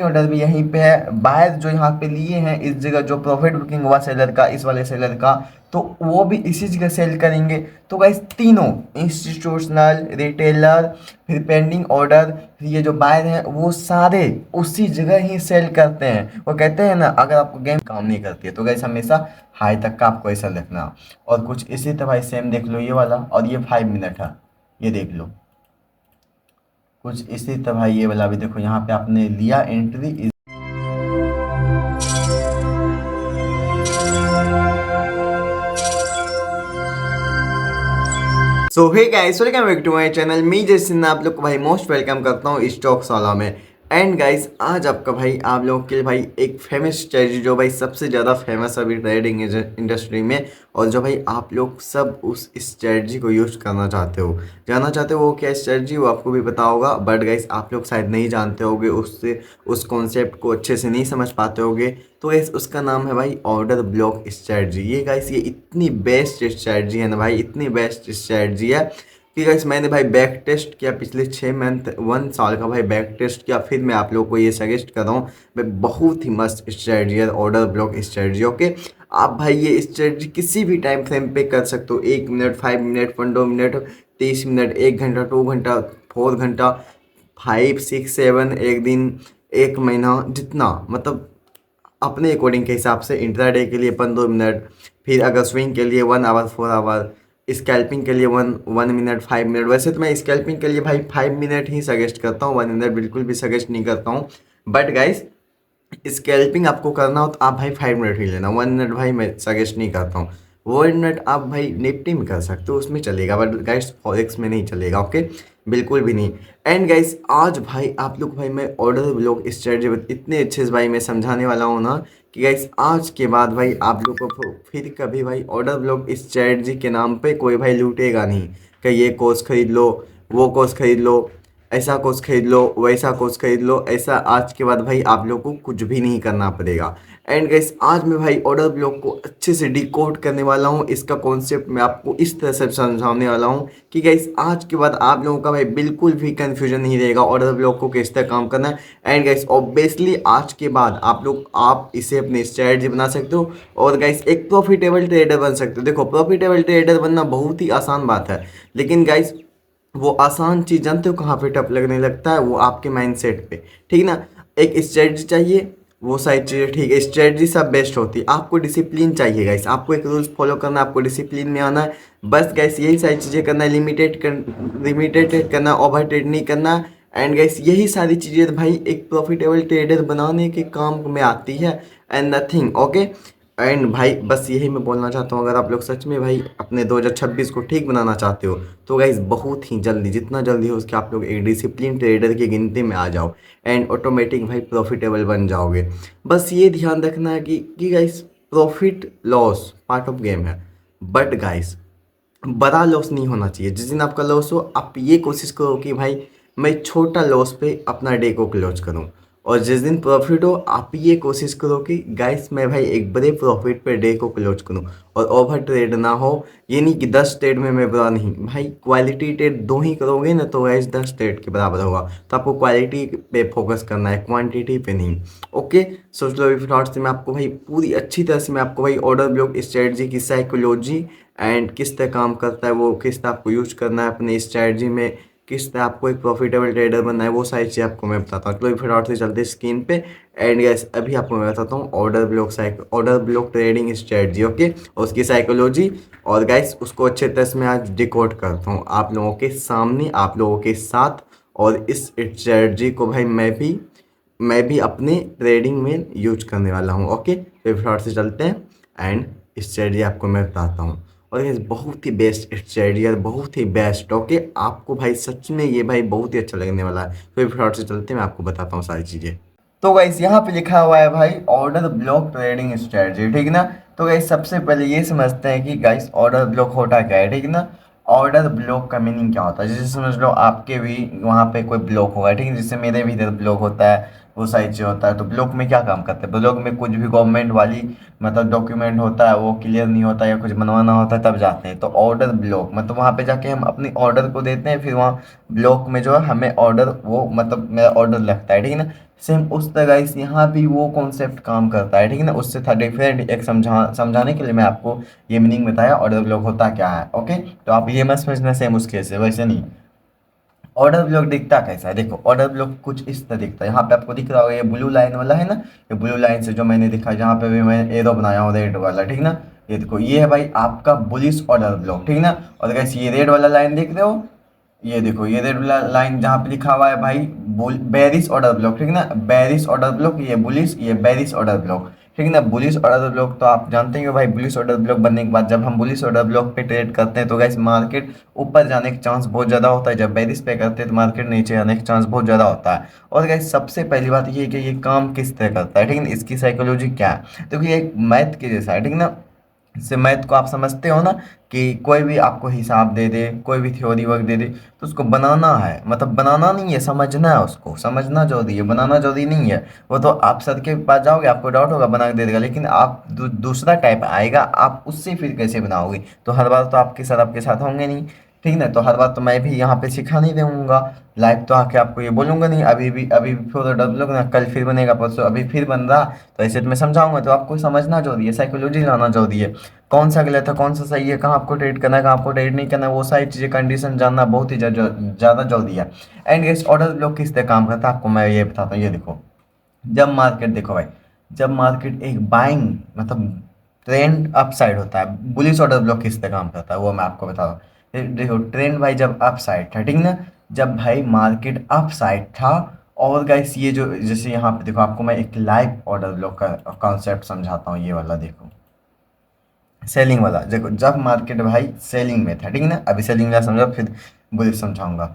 Order भी यहीं पे है। बायर जो यहाँ पे लिए हैं इस जगह, जो प्रॉफिट बुकिंग हुआ सेलर का, इस वाले सेलर का, तो वो भी इसी जगह सेल करेंगे। तो गाइस तीनों, इंस्टीट्यूशनल, रिटेलर, फिर पेंडिंग ऑर्डर, फिर ये जो बायर हैं, वो सारे उसी जगह ही सेल करते हैं। वो कहते हैं ना, अगर आपको गेम काम नहीं करती है तो गाइस हमेशा हाई तक का आपको ऐसा रखना। और कुछ इसी तरह सेम देख लो ये वाला, और ये 5 मिनट है, ये देख लो। कुछ इसी तरह ये वाला भी देखो, यहाँ पे आपने लिया entry. So hey guys, welcome back to my channel. मैं जैसे आप लोग को भाई मोस्ट वेलकम करता हूँ स्टॉक्स वाला में। एंड गाइस आज आपका भाई आप लोगों के लिए भाई एक फेमस स्ट्रेटजी, जो भाई सबसे ज़्यादा फेमस अभी ट्रेडिंग इंडस्ट्री में, और जो भाई आप लोग सब उस स्ट्रेटजी को यूज करना चाहते हो, जानना चाहते हो वो क्या स्ट्रेटजी, वो आपको भी पता होगा। बट गाइस आप लोग शायद नहीं जानते होगे, उससे उस कॉन्सेप्ट को अच्छे से नहीं समझ पाते होगे। तो गाइस उसका नाम है भाई ऑर्डर ब्लॉक स्ट्रेटजी। ये गाइस ये इतनी बेस्ट स्ट्रेटजी है ना भाई, इतनी बेस्ट स्ट्रेटजी है कि गाइस मैंने भाई बैक टेस्ट किया, पिछले 6 मंथ 1 साल का भाई बैक टेस्ट किया, फिर मैं आप लोगों को ये सजेस्ट कर रहा हूँ भाई। बहुत ही मस्त स्ट्रेटजी है ऑर्डर ब्लॉक स्ट्रेटजी। ओके, आप भाई ये स्ट्रेटजी किसी भी टाइम फ्रेम पे कर सकते हो। 1 मिनट, 5 मिनट, 15 मिनट, 30 मिनट, 1 घंटा, 2 घंटा, 4 घंटा, 5, 6, 7, एक दिन, एक महीना, जितना मतलब अपने अकॉर्डिंग के हिसाब से। इंट्राडे के लिए 15 मिनट, फिर अगर स्विंग के लिए 1 आवर, 4 आवर, स्कैल्पिंग के लिए 1 मिनट, 5 मिनट। वैसे तो मैं स्कैल्पिंग के लिए भाई 5 मिनट ही सजेस्ट करता हूँ, 1 मिनट बिल्कुल भी सजेस्ट नहीं करता हूँ। बट गाइस स्कैल्पिंग आपको करना हो तो आप भाई 5 मिनट ही लेना, 1 मिनट भाई मैं सजेस्ट नहीं करता हूँ। 1 मिनट आप भाई निफ्टी में कर सकते हो, उसमें चलेगा, बट गाइस फॉरेक्स में नहीं चलेगा। ओके, बिल्कुल भी नहीं। एंड गाइस आज भाई आप लोग भाई मैं ऑर्डर ब्लॉक स्ट्रेटजी इतने अच्छे से भाई मैं समझाने वाला हूँ ना, कि गाइस आज के बाद भाई आप लोग को फिर कभी भाई ऑर्डर ब्लॉक स्ट्रेटजी के नाम पे कोई भाई लूटेगा नहीं कि ये कोर्स खरीद लो, वो कोर्स खरीद लो, ऐसा कोर्स खरीद लो, वैसा कोर्स खरीद लो। ऐसा आज के बाद भाई आप लोग को कुछ भी नहीं करना पड़ेगा। एंड गाइस आज मैं भाई ऑर्डर ब्लॉक को अच्छे से डिकोड करने वाला हूँ, इसका कॉन्सेप्ट मैं आपको इस तरह से समझाने वाला हूँ कि गाइस आज के बाद आप लोगों का भाई बिल्कुल भी कंफ्यूजन नहीं रहेगा ऑर्डर ब्लॉक को किस तरह काम करना है। एंड गाइस ऑब्वियसली आज के बाद आप इसे अपनी स्ट्रेटजी बना सकते हो, और गाइस एक प्रॉफिटेबल ट्रेडर बन सकते हो। देखो प्रॉफिटेबल ट्रेडर बनना बहुत ही आसान बात है, लेकिन गाइस वो आसान चीज़ जानते हो कहाँ पे टफ लगने लगता है, वो आपके माइंडसेट पे। ठीक ना, एक स्ट्रेटजी चाहिए, वो सारी चीज़ें ठीक है, स्ट्रेटजी सब बेस्ट होती है। आपको डिसिप्लिन चाहिए गाइस, आपको एक रूल्स फॉलो करना है, आपको डिसिप्लिन में आना है। बस गाइस यही सारी चीज़ें करना है, लिमिटेड करना, ओवर ट्रेड नहीं करना। एंड गाइस यही सारी चीज़ें भाई एक प्रॉफिटेबल ट्रेडर बनाने के काम में आती है, एंड नथिंग। ओके, एंड भाई बस यही मैं बोलना चाहता हूँ, अगर आप लोग सच में भाई अपने 2026 को ठीक बनाना चाहते हो तो गाइस बहुत ही जल्दी, जितना जल्दी हो उसके आप लोग एक डिसिप्लिन ट्रेडर की गिनती में आ जाओ, एंड ऑटोमेटिक भाई प्रॉफिटेबल बन जाओगे। बस ये ध्यान रखना है कि guys profit loss part of game है, बट गाइस बड़ा लॉस नहीं होना चाहिए। जिस दिन आपका लॉस हो आप ये कोशिश करो कि भाई मैं छोटा लॉस पे अपना डे को क्लोज करूं, और जिस दिन प्रॉफिट हो आप ये कोशिश करो कि गाइस मैं भाई एक बड़े प्रॉफिट पे डे को क्लोज करूं, और ओवर ट्रेड ना हो। ये नहीं कि 10 ट्रेड में मैं बुरा नहीं, भाई क्वालिटी ट्रेड 2 ही करोगे ना तो गाइस 10 ट्रेड के बराबर होगा। तो आपको क्वालिटी पे फोकस करना है, क्वांटिटी पे नहीं। ओके, सोच लो अभी थॉट से मैं आपको भाई पूरी अच्छी तरह से मैं आपको भाई ऑर्डर ब्लॉक स्ट्रेटजी की साइकोलॉजी एंड किस तरह काम करता है, वो किस तरह आपको यूज करना है अपने स्ट्रेटजी में, किस तरह आपको एक प्रॉफिटेबल ट्रेडर बनना है, वो सारी चीज़ आपको मैं बताता हूँ। चलो फिर और से चलते स्क्रीन पे। एंड गैस अभी आपको मैं बताता हूँ order block trading strategy. Okay, और उसकी साइकोलॉजी, और गैस उसको अच्छे तरह से मैं आज डिकोड करता हूँ आप लोगों के सामने, आप लोगों के साथ। और इस स्ट्रेटजी को भाई मैं भी अपने ट्रेडिंग में यूज करने वाला हूँ। ओके, तो फिर और से चलते हैं, एंड स्ट्रेटजी आपको मैं बताता हूँ। और ये बहुत ही बेस्ट स्ट्रेटजी है, बहुत ही बेस्ट। ओके, आपको भाई सच में ये भाई बहुत ही अच्छा लगने वाला है। तो फिर से चलते हैं, मैं आपको बताता हूँ सारी चीज़ें। तो गाइस यहाँ पे लिखा हुआ है भाई ऑर्डर ब्लॉक ट्रेडिंग स्ट्रेटजी, ठीक ना। तो गाइस सबसे पहले ये समझते हैं कि गाइस ऑर्डर ब्लॉक होता क्या है, ठीक ना। ऑर्डर ब्लॉक का मीनिंग क्या होता है, जैसे समझ लो आपके भी वहाँ पे कोई ब्लॉक होगा, ठीक है, जैसे मेरे भी इधर ब्लॉक होता है, वो सारी चीज़ होता है। तो ब्लॉक में क्या काम करते हैं, ब्लॉक में कुछ भी गवर्नमेंट वाली मतलब डॉक्यूमेंट होता है वो क्लियर नहीं होता या कुछ बनवाना होता है तब जाते हैं। तो ऑर्डर ब्लॉक मतलब वहाँ पे जाके हम अपनी ऑर्डर को देते हैं, फिर वहाँ ब्लॉक में जो है हमें ऑर्डर वो मतलब मेरा ऑर्डर लगता है, ठीक है ना। सेम उस तरह इस यहाँ भी वो कॉन्सेप्ट काम करता है, ठीक है ना। उससे था डिफरेंट एक समझाने के लिए मैं आपको ये मीनिंग बताया ऑर्डर ब्लॉक होता क्या है। ओके, तो आप ये मत समझना सेम उसके से वैसे नहीं। ऑर्डर ब्लॉक दिखता कैसा है, देखो ऑर्डर ब्लॉक कुछ इस तरह दिखता है। यहाँ पे आपको दिख रहा होगा ये ब्लू लाइन वाला है ना, ये ब्लू लाइन से जो मैंने दिखा जहाँ पे भी मैंने एरो बनाया हूँ रेड वाला, ठीक ना। ये देखो ये है भाई आपका बुलिश ऑर्डर ब्लॉक, ठीक ना। और अगर ये रेड वाला लाइन देख रहे हो, ये देखो ये रेड लाइन जहाँ पे लिखा हुआ है भाई बेरिश ऑर्डर ब्लॉक, ठीक है ना। बेरिश ऑर्डर ब्लॉक, ये बुलिश, ये बेरिश ऑर्डर ब्लॉक, ठीक है ना। बुलिश ऑर्डर ब्लॉक तो आप जानते ही हो भाई, बुलिश ऑर्डर ब्लॉक बनने के बाद जब हम बुलिश ऑर्डर ब्लॉक पे ट्रेड करते हैं तो गाइस मार्केट ऊपर जाने का चांस बहुत ज़्यादा होता है। जब बेरिश पे करते हैं तो मार्केट नीचे आने का चांस बहुत ज़्यादा होता है। और गाइस सबसे पहली बात ये है कि ये काम किस तरह करता है, ठीक है ना। इसकी साइकोलॉजी क्या है, तो ये एक मैथ के जैसा है, ठीक है ना। इससे मैथ को आप समझते हो ना, कि कोई भी आपको हिसाब दे दे, कोई भी थ्योरी वर्क दे दे, तो उसको बनाना है, मतलब बनाना नहीं है, समझना है। उसको समझना जरूरी है, बनाना जरूरी नहीं है। वो तो आप सर के पास जाओगे आपको डाउट होगा बना के दे देगा, लेकिन आप दूसरा टाइप आएगा आप उससे फिर कैसे बनाओगे। तो हर बार तो आपके सर आपके साथ होंगे नहीं, ठीक ना। तो हर बार तो मैं भी यहाँ पे सिखा नहीं दूंगा लाइव, तो आके आपको ये बोलूंगा नहीं अभी भी फिर डेवलप ना, कल फिर बनेगा, परसों अभी फिर बन रहा, तो ऐसे तो मैं समझाऊंगा। तो आपको समझना जरूरी है, साइकोलॉजी लाना जरूरी है, कौन सा गलत है कौन सा सही है, कहाँ आपको ट्रेड करना है कहाँ आपको ट्रेड नहीं करना है, वो सारी चीज़ें कंडीशन जानना बहुत ही ज़्यादा जरूरी है। एंड इस ऑर्डर ब्लॉक किस तरह काम करता है आपको मैं ये बताता हूँ। ये देखो जब मार्केट, देखो भाई जब मार्केट एक बाइंग मतलब ट्रेंड अप साइड होता है, बुलिश ऑर्डर ब्लॉक किस तरह काम करता है वो मैं आपको बता रहा हूँ। देखो ट्रेंड भाई जब अप साइड था, ठीक ना, जब भाई मार्केट अप साइड था। और गाइस ये जो जैसे यहाँ पे देखो आपको मैं एक लाइव ऑर्डर ब्लॉक का कॉन्सेप्ट समझाता हूँ, ये वाला देखो सेलिंग वाला। देखो जब मार्केट भाई सेलिंग में था, ठीक है ना, अभी सेलिंग वाला समझो फिर बुलिश समझाऊंगा।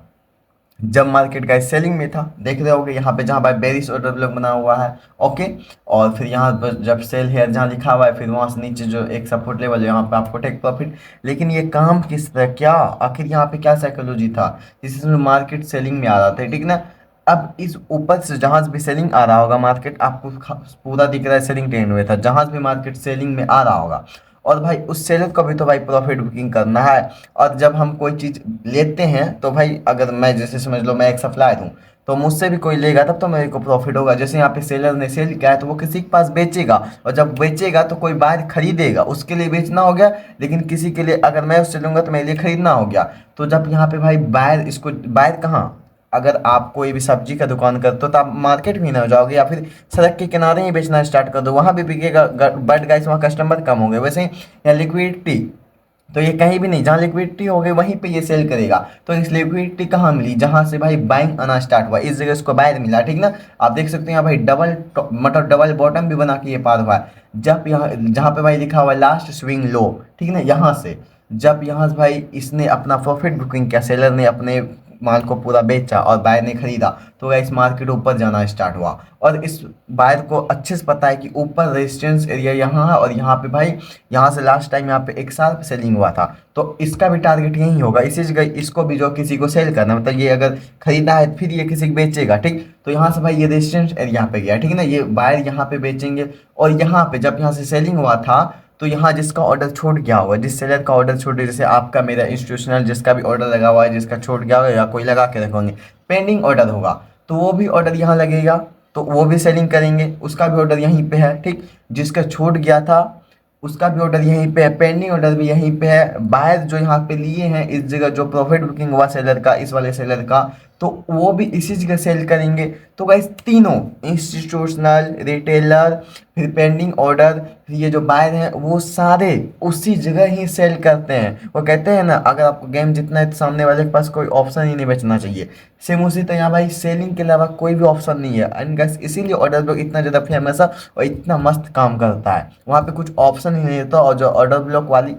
जब मार्केट का सेलिंग में था देख रहे होगे यहाँ पे जहाँ बाय बेरिश ऑर्डर ब्लॉक बना हुआ है। ओके, और फिर यहाँ पर जब सेल हेयर जहाँ लिखा हुआ है, फिर वहाँ से नीचे जो एक सपोर्ट लेवल है यहाँ पे आपको टेक प्रॉफिट। लेकिन ये काम किस तरह, क्या आखिर यहाँ पे क्या साइकोलॉजी था जिसमें मार्केट सेलिंग में आ रहा था, ठीक ना। अब इस ऊपर से जहां भी सेलिंग आ रहा होगा मार्केट आपको पूरा दिख रहा है सेलिंग ट्रेंड में था, जहां भी मार्केट सेलिंग में आ रहा होगा। और भाई उस सेलर को भी तो भाई प्रॉफिट बुकिंग करना है। और जब हम कोई चीज़ लेते हैं तो भाई अगर मैं जैसे समझ लो मैं एक सप्लायर हूँ, तो मुझसे भी कोई लेगा तब तो मेरे को प्रॉफिट होगा। जैसे यहाँ पे सेलर ने सेल किया है तो वो किसी के पास बेचेगा, और जब बेचेगा तो कोई बाहर खरीदेगा, उसके लिए बेचना हो गया। लेकिन किसी के लिए अगर मैं उससे लूंगा तो मेरे लिए खरीदना हो गया। तो जब यहाँ पे भाई बायर, इसको बायर कहाँ, अगर आप कोई भी सब्जी का दुकान करते हो तो आप मार्केट में ना हो जाओगे, या फिर सड़क के किनारे ही बेचना स्टार्ट कर दो, वहाँ भी बिकेगा, बट गाइस वहाँ कस्टमर कम होंगे। वैसे यहाँ लिक्विडिटी तो ये कहीं भी नहीं, जहाँ लिक्विडिटी हो गई वहीं पे ये सेल करेगा। तो इस लिक्विडिटी कहाँ मिली, जहाँ से भाई बाइंग आना स्टार्ट हुआ, इस जगह इसको बायर मिला, ठीक ना। आप देख सकते हैं यहाँ भाई डबल मतलब डबल बॉटम भी बना के ये पार हुआ है। जब यहाँ जहाँ पे भाई लिखा हुआ है लास्ट स्विंग लो, ठीक ना, यहाँ से जब यहाँ से भाई इसने अपना प्रॉफिट बुकिंग किया, सेलर ने अपने माल को पूरा बेचा और बायर ने खरीदा, तो इस मार्केट ऊपर जाना स्टार्ट हुआ। और इस बायर को अच्छे से पता है कि ऊपर रेजिस्टेंस एरिया यहाँ है, और यहाँ पे भाई यहाँ से लास्ट टाइम यहाँ पे एक साल सेलिंग हुआ था, तो इसका भी टारगेट यही होगा। इसी जगह इसको भी जो किसी को सेल करना, मतलब ये अगर खरीदा है फिर ये किसी को बेचेगा, ठीक। तो यहाँ से भाई ये रेजिस्टेंस एरिया पे गया, ठीक है ना, ये बायर यहाँ पे बेचेंगे। और यहाँ पे जब यहाँ से सेलिंग हुआ था तो यहाँ जिसका ऑर्डर छूट गया होगा, जिस सेलर का ऑर्डर छूट गया, जैसे आपका मेरा इंस्टीट्यूशनल जिसका भी ऑर्डर लगा हुआ है, जिसका छूट गया होगा या कोई लगा के रखोगे, पेंडिंग ऑर्डर होगा, तो वो भी ऑर्डर यहाँ लगेगा, तो वो भी सेलिंग करेंगे, उसका भी ऑर्डर यहीं पे है, ठीक। जिसका छूट गया था उसका भी ऑर्डर यहीं पे है, पेंडिंग ऑर्डर भी यहीं पे है। बायर जो यहाँ पे लिए हैं इस जगह जो प्रॉफिट बुकिंग हुआ सेलर का, इस वाले सेलर का, तो वो भी इसी जगह सेल करेंगे। तो गाइस तीनों इंस्टीट्यूशनल, रिटेलर, फिर पेंडिंग ऑर्डर, फिर ये जो बायर हैं वो सारे उसी जगह ही सेल करते हैं। वो कहते हैं ना अगर आपको गेम जीतना है तो सामने वाले के पास कोई ऑप्शन ही नहीं बचना चाहिए। सेम उसी तरह यहाँ भाई सेलिंग के अलावा कोई भी ऑप्शन नहीं है। एंड गाइस इसीलिए ऑर्डर ब्लॉक इतना ज़्यादा फेमस है और इतना मस्त काम करता है, वहाँ पे कुछ ऑप्शन ही नहीं होता। और जो ऑर्डर ब्लॉक वाली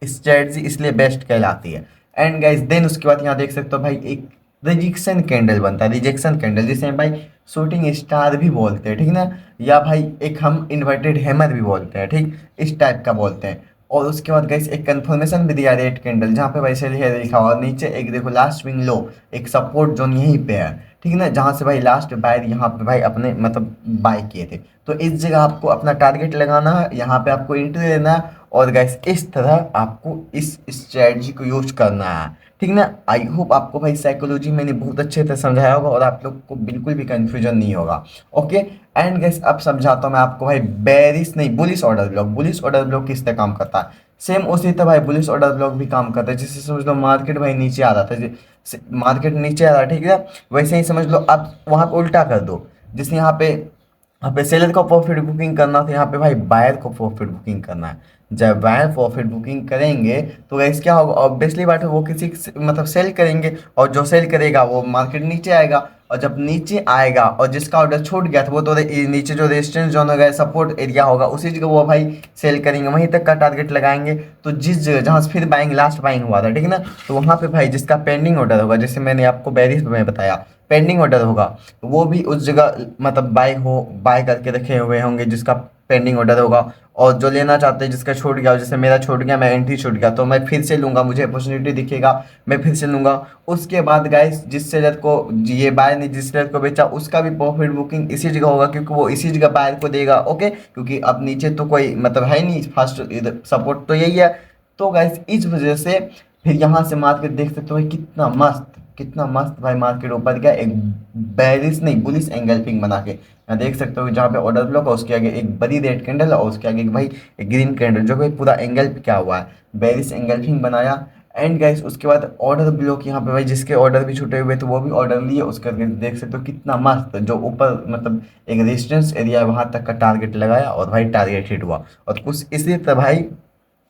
स्ट्रेटजी इसलिए बेस्ट कहलाती है। एंड गाइस देन उसके बाद यहाँ देख सकते हो भाई एक रिजेक्शन कैंडल बनता है, रिजेक्शन कैंडल जिसे हम भाई शूटिंग स्टार भी बोलते हैं, ठीक ना, या भाई एक हम इन्वर्टेड हैमर भी बोलते हैं, ठीक, इस टाइप का बोलते हैं। और उसके बाद गाइस एक कंफर्मेशन भी दिया रेड कैंडल, जहाँ पे वैसे लिखा हुआ, नीचे एक देखो लास्ट स्विंग लो, एक सपोर्ट जोन यहीं पे है, ठीक है ना, जहाँ से भाई लास्ट बायर यहाँ पे भाई अपने मतलब बाय किए थे। तो इस जगह आपको अपना टारगेट लगाना है, यहाँ पे आपको एंट्री लेना है, और गाइस इस तरह आपको इस स्ट्रेटजी को यूज करना है, ठीक ना। आई होप आपको भाई साइकोलॉजी मैंने बहुत अच्छे से समझाया होगा और आप लोग को बिल्कुल भी कंफ्यूजन नहीं होगा। ओके, एंड गाइस अब समझाता हूँ मैं आपको भाई बेरिश नहीं bullish order block. Bullish order block किस तरह काम करता है, सेम उसी तरह भाई बुलिश ऑर्डर ब्लॉक भी काम करता है। जैसे समझ लो मार्केट भाई नीचे आ रहा था, मार्केट नीचे आ रहा है, ठीक है, वैसे ही समझ लो आप वहां पे उल्टा कर दो। जैसे यहाँ पे सेलर को प्रॉफिट बुकिंग करना था, यहाँ पे भाई बायर को प्रॉफिट बुकिंग करना है। जब बायर प्रॉफिट बुकिंग करेंगे तो गाइस क्या होगा, ऑब्वियसली बात है वो किसी मतलब सेल करेंगे, और जो सेल करेगा वो मार्केट नीचे आएगा, और जब नीचे आएगा और जिसका ऑर्डर छूट गया था वो तो नीचे जो रेजिस्टेंस जोन होगा सपोर्ट एरिया होगा उसी जगह वो भाई सेल करेंगे, वहीं तक का टारगेट लगाएंगे। तो जिस जगह जहाँ से फिर बाइंग लास्ट बाइंग हुआ था, ठीक है ना, तो वहाँ पे भाई जिसका पेंडिंग ऑर्डर होगा, जैसे मैंने आपको बैरिस में बताया पेंडिंग ऑर्डर होगा, तो वो भी उस जगह मतलब बाय करके रखे हुए होंगे जिसका पेंडिंग ऑर्डर होगा। और जो लेना चाहते हैं जिसका छूट गया, जैसे मेरा छूट गया, मैं एंट्री छूट गया तो मैं फिर से लूंगा, मुझे अपॉर्चुनिटी दिखेगा, मैं फिर से लूंगा। उसके बाद गाइस जिस सेलर को ये बायर ने जिस सेलर को बेचा उसका भी प्रॉफिट बुकिंग इसी जगह होगा, क्योंकि वो इसी जगह बायर को देगा। ओके, क्योंकि अब नीचे तो कोई मतलब है नहीं, फर्स्ट सपोर्ट तो यही है। तो गाइस इस वजह से फिर यहाँ से मार्केट देख सकते हो भाई कितना मस्त भाई मार्केट ऊपर गया, एक बेरिश नहीं बुलिश एंगल्फिंग बना के। यहाँ देख सकते हो जहाँ पे ऑर्डर ब्लॉक है उसके आगे एक बड़ी रेड कैंडल और उसके आगे भाई एक ग्रीन कैंडल, जो कि पूरा एंगल क्या हुआ है, बेरिश एंगल्फिंग बनाया। एंड गाइस उसके बाद ऑर्डर ब्लॉक यहाँ पे भाई जिसके ऑर्डर भी छूटे हुए थे वो भी ऑर्डर लिए, उसके आगे देख सकते हो कितना मस्त जो ऊपर मतलब एक रेजिस्टेंस एरिया है वहां तक का टारगेट लगाया और भाई टारगेट हिट हुआ। और कुछ इसी तरह भाई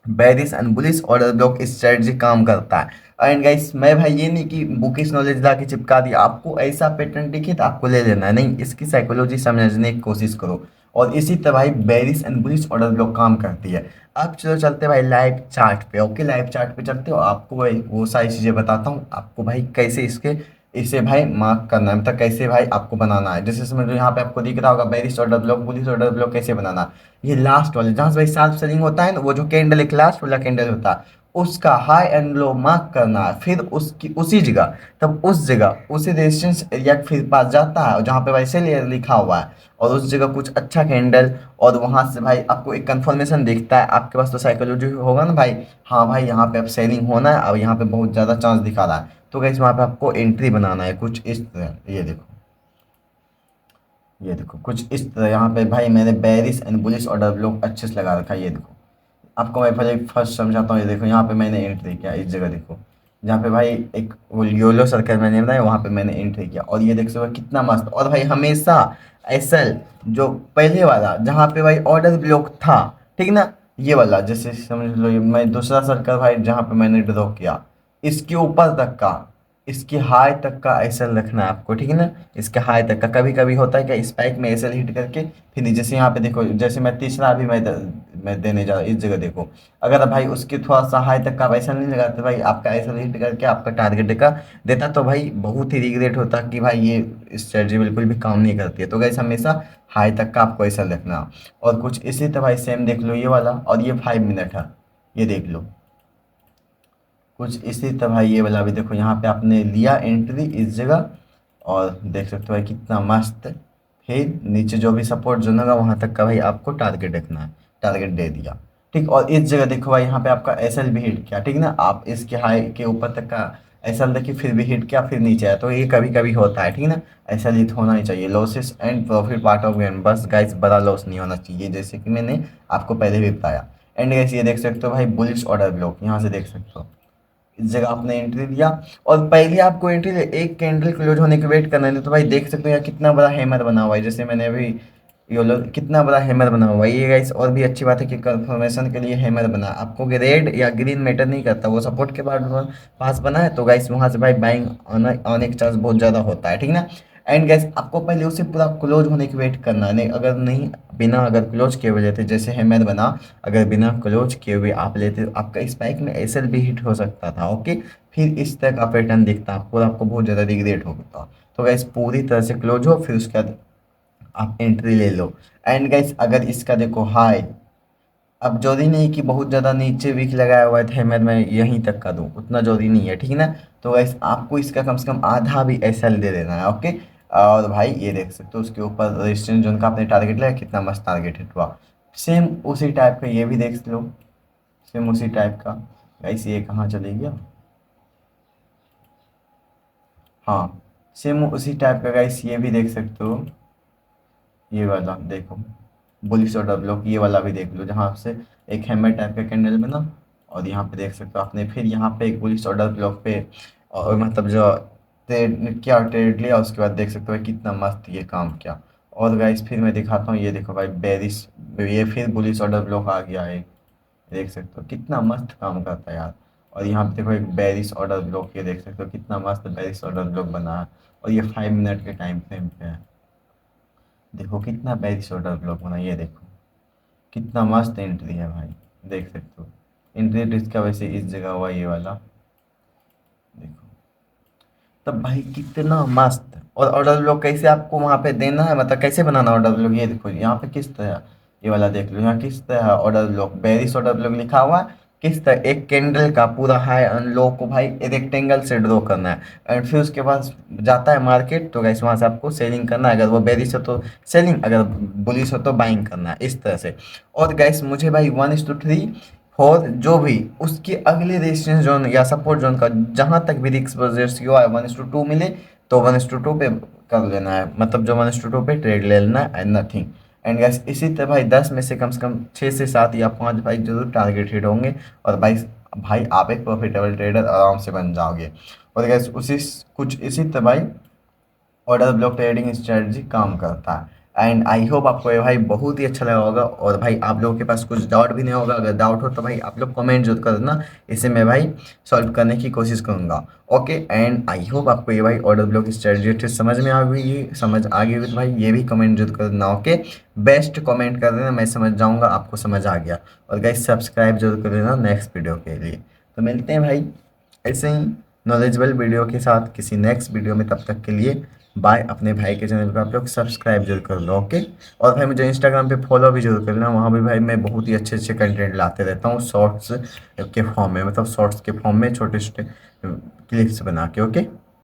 bearish and bullish order block strategy काम करता है। एंड गाइस मैं भाई ये नहीं कि बुकिश नॉलेज ला के चिपका दिया, आपको ऐसा पैटर्न दिखे तो आपको ले लेना है, नहीं इसकी साइकोलॉजी समझने की कोशिश करो। और इसी तरह भाई bearish and bullish order block काम करती है। अब चलो चलते हैं भाई लाइव चार्ट पे। ओके, लाइव चार्ट पे चलते हो, आपको भाई वो सारी चीज़ें बताता हूँ आपको भाई कैसे इसे भाई मार्क करना है, मतलब कैसे भाई आपको बनाना है। जैसे समझ लो यहाँ पे आपको दिख रहा होगा bearish order block bullish order block कैसे बनाना है। ये लास्ट वाले जहाँ से भाई सेल्फ सेलिंग होता है ना, वो जो कैंडल एक लास्ट वाला कैंडल होता है उसका हाई एंड लो मार्क करना है, फिर उसकी उसी जगह तब उस जगह उसी रेजिस्टेंस एरिया के फिर पास जाता है जहाँ पे भाई सेल लिखा हुआ है, और उस जगह कुछ अच्छा कैंडल, और वहां से भाई आपको एक कंफर्मेशन दिखता है। आपके पास तो साइकोलॉजी होगा ना भाई, हाँ भाई यहाँ पे अब सेलिंग होना है, अब यहाँ पे बहुत ज़्यादा चांस दिखा रहा है, तो गाइस वहाँ पे आपको एंट्री बनाना है कुछ इस तरह। ये देखो कुछ इस तरह यहाँ पे भाई मैंने bearish and bullish order block अच्छे से लगा रखा है। ये देखो आपको मैं पहले फर्स्ट समझाता हूँ। ये देखो यहाँ पे मैंने एंट्री किया, इस जगह देखो जहाँ पे भाई एक वो योलो सर्कल मैंने बनाया वहाँ पे मैंने एंट्री किया, और ये देख सकते हो कितना मस्त। और भाई हमेशा एसएल जो पहले वाला जहाँ पे भाई ऑर्डर ब्लॉक था, ठीक ना, ये वाला जैसे समझ लो ये मैं दूसरा सर्कल भाई जहाँ पे मैंने ड्रॉ किया इसके ऊपर तक का, इसके हाई तक का एसएल रखना है आपको, ठीक है ना, इसके हाई तक का। कभी कभी होता है कि स्पाइक में एसएल हिट करके फिर जैसे यहाँ पे देखो, जैसे मैं तीसरा अभी मैं देने जा रहा हूँ, इस जगह देखो अगर भाई उसके थोड़ा सा हाई तक का एसएल नहीं लगाते भाई, आपका एसएल हिट करके आपका टारगेट का देता तो भाई बहुत ही रिग्रेट होता कि भाई ये स्ट्रेटजी बिल्कुल भी काम नहीं करती है। तो गाइस हमेशा हाई तक का आपको एसएल रखना। और कुछ इसी तरह भाई सेम देख लो ये वाला, और ये 5 मिनट है, ये देख लो कुछ इसी तरह ये वाला भी देखो यहाँ पे आपने लिया एंट्री इस जगह, और देख सकते हो भाई कितना मस्त। फिर नीचे जो भी सपोर्ट जोन होगा वहाँ तक का भाई आपको टारगेट रखना है, टारगेट दे दिया, ठीक। और इस जगह देखो भाई यहाँ पे आपका एसएल भी हिट किया, ठीक ना, आप इसके हाई के ऊपर तक का एसएल देखिए फिर भी हिट किया फिर नीचे आया, तो ये कभी कभी होता है, ठीक ना। ऐसा हिट होना ही चाहिए, losses and profit part of game, बस गाइस बड़ा लॉस नहीं होना चाहिए, जैसे कि मैंने आपको पहले भी बताया। एंड गाइस ये देख सकते हो भाई बुलिश ऑर्डर ब्लॉक, यहाँ से देख सकते हो इस जगह आपने एंट्री दिया, और पहले आपको एंट्री एक कैंडल क्लोज होने के वेट करना है। तो भाई देख सकते हो यहाँ कितना बड़ा हैमर बना हुआ है, जैसे मैंने अभी ये लो कितना बड़ा हैमर बना हुआ है। ये गाइस और भी अच्छी बात है कि कंफर्मेशन के लिए हैमर बना, आपको रेड या ग्रीन मैटर नहीं करता, वो सपोर्ट के बाद पास बना है तो गाइस वहां से भाई बाइंग आने का चांस बहुत ज़्यादा होता है, ठीक ना। एंड गैस आपको पहले उसे पूरा क्लोज होने की वेट करना है, नहीं अगर नहीं बिना अगर क्लोज किए हुए लेते जैसे हैमर बना, अगर बिना क्लोज किए हुए आप लेते तो आपका स्पाइक में एसएल भी हिट हो सकता था। ओके, फिर इस तरह का पैटर्न दिखता आपको बहुत ज़्यादा रिग्रेट होता। तो गैस पूरी तरह से क्लोज हो फिर उसके बाद आप एंट्री ले लो। एंड गाइस अगर इसका देखो हाई अब जरूरी नहीं कि बहुत ज़्यादा नीचे विक लगाया हुआ है हैमर में यहीं तक का दूँ, उतना जरूरी नहीं है, ठीक है ना। तो गाइस आपको इसका कम से कम आधा भी एसएल दे देना है, ओके। और भाई ये देख सकते हो उसके ऊपर रेजिस्टेंस जोन का आपने टारगेट लिया, कितना मस्त टारगेट हिट हुआ। सेम उसी टाइप का ये भी देख लो, सेम उसी टाइप का। गाइस ये कहाँ चले गया, हाँ सेम उसी टाइप का गाइस ये भी देख सकते हो। ये वाला देखो, बुलिश ऑर्डर ब्लॉक ये वाला भी देख लो, जहाँ से एक हैमर टाइप का कैंडल बना, और यहाँ पे देख सकते हो आपने फिर यहाँ पे एक बुलिश ऑर्डर ब्लॉक पे, और मतलब जो ट्रेड क्या ट्रेड लिया, उसके बाद देख सकते हो कितना मस्त ये काम किया। और गाइस फिर मैं दिखाता हूँ, ये देखो भाई बेरिश, ये फिर बुलिश ऑर्डर ब्लॉक आ गया है, देख सकते हो कितना मस्त काम करता है यार। और यहाँ पे देखो एक बेरिश ऑर्डर ब्लॉक, ये देख सकते हो कितना मस्त बेरिश ऑर्डर ब्लॉक बना है, और ये 5 मिनट के टाइम फ्रेम पे है। देखो कितना बेरिश ऑर्डर ब्लॉक बना, ये देखो कितना मस्त एंट्री है भाई, देख सकते हो। एंट्री इसका वैसे इस जगह हुआ ये वाला, देखो। तब भाई कितना मस्त। और ऑर्डर ब्लॉक कैसे आपको वहाँ पे देना है, मतलब कैसे बनाना ऑर्डर ब्लॉक, ये देखो यहाँ पे किस तरह, ये वाला देख लो, यहाँ किस तरह order block bearish order block लिखा हुआ है, किस तरह एक कैंडल का पूरा हाई एंड लो को भाई रेक्टेंगल से ड्रॉ करना है, एंड फिर उसके बाद जाता है मार्केट, तो गाइस वहाँ से आपको सेलिंग करना है, अगर वो बेरिश हो तो सेलिंग, अगर बुलिश हो तो बाइंग करना है, इस तरह से। और गाइस मुझे भाई 1:3 और जो भी उसके अगले रेजिस्टेंस जोन या सपोर्ट जोन का जहां तक भी रिस्क रेशियो है 1:2 मिले, तो 1:2 पे कर लेना है, मतलब जो 1:2 पे ट्रेड ले लेना है एंड नथिंग। एंड गैस इसी तरह भाई 10 में से कम 6 से 7 या 5 भाई जरूर टारगेट हिट होंगे, और भाई भाई आप एक प्रॉफिटेबल ट्रेडर आराम से बन जाओगे। और गैस उसी कुछ इसी तरह भाई ऑर्डर ब्लॉक ट्रेडिंग स्ट्रेटजी काम करता है। एंड आई होप आपको ये भाई बहुत ही अच्छा लगा होगा, और भाई आप लोगों के पास कुछ डाउट भी नहीं होगा, अगर डाउट हो तो भाई आप लोग कमेंट जरूर कर देना, इसे मैं भाई सॉल्व करने की कोशिश करूंगा। ओके, एंड आई होप आपको ये भाई ऑर्डर ब्लॉक स्ट्रेटजी अच्छे से समझ में आ गई, समझ आ गई तो भाई ये भी कमेंट जरूर कर देना, ओके। बेस्ट कमेंट कर देना, मैं समझ जाऊँगा आपको समझ आ गया। और गाइस सब्सक्राइब जरूर कर देना नेक्स्ट वीडियो के लिए। तो मिलते हैं भाई ऐसे ही नॉलेजेबल वीडियो के साथ किसी नेक्स्ट वीडियो में, तब तक के लिए बाय। अपने भाई के चैनल को आप लोग सब्सक्राइब जरूर कर लो, ओके। और भाई मुझे इंस्टाग्राम पे फॉलो भी जरूर कर लेना, वहाँ भी भाई मैं बहुत ही अच्छे अच्छे कंटेंट लाते रहता हूँ शॉर्ट्स के फॉर्म में, मतलब शॉर्ट्स के फॉर्म में छोटे छोटे क्लिप्स बना के, ओके।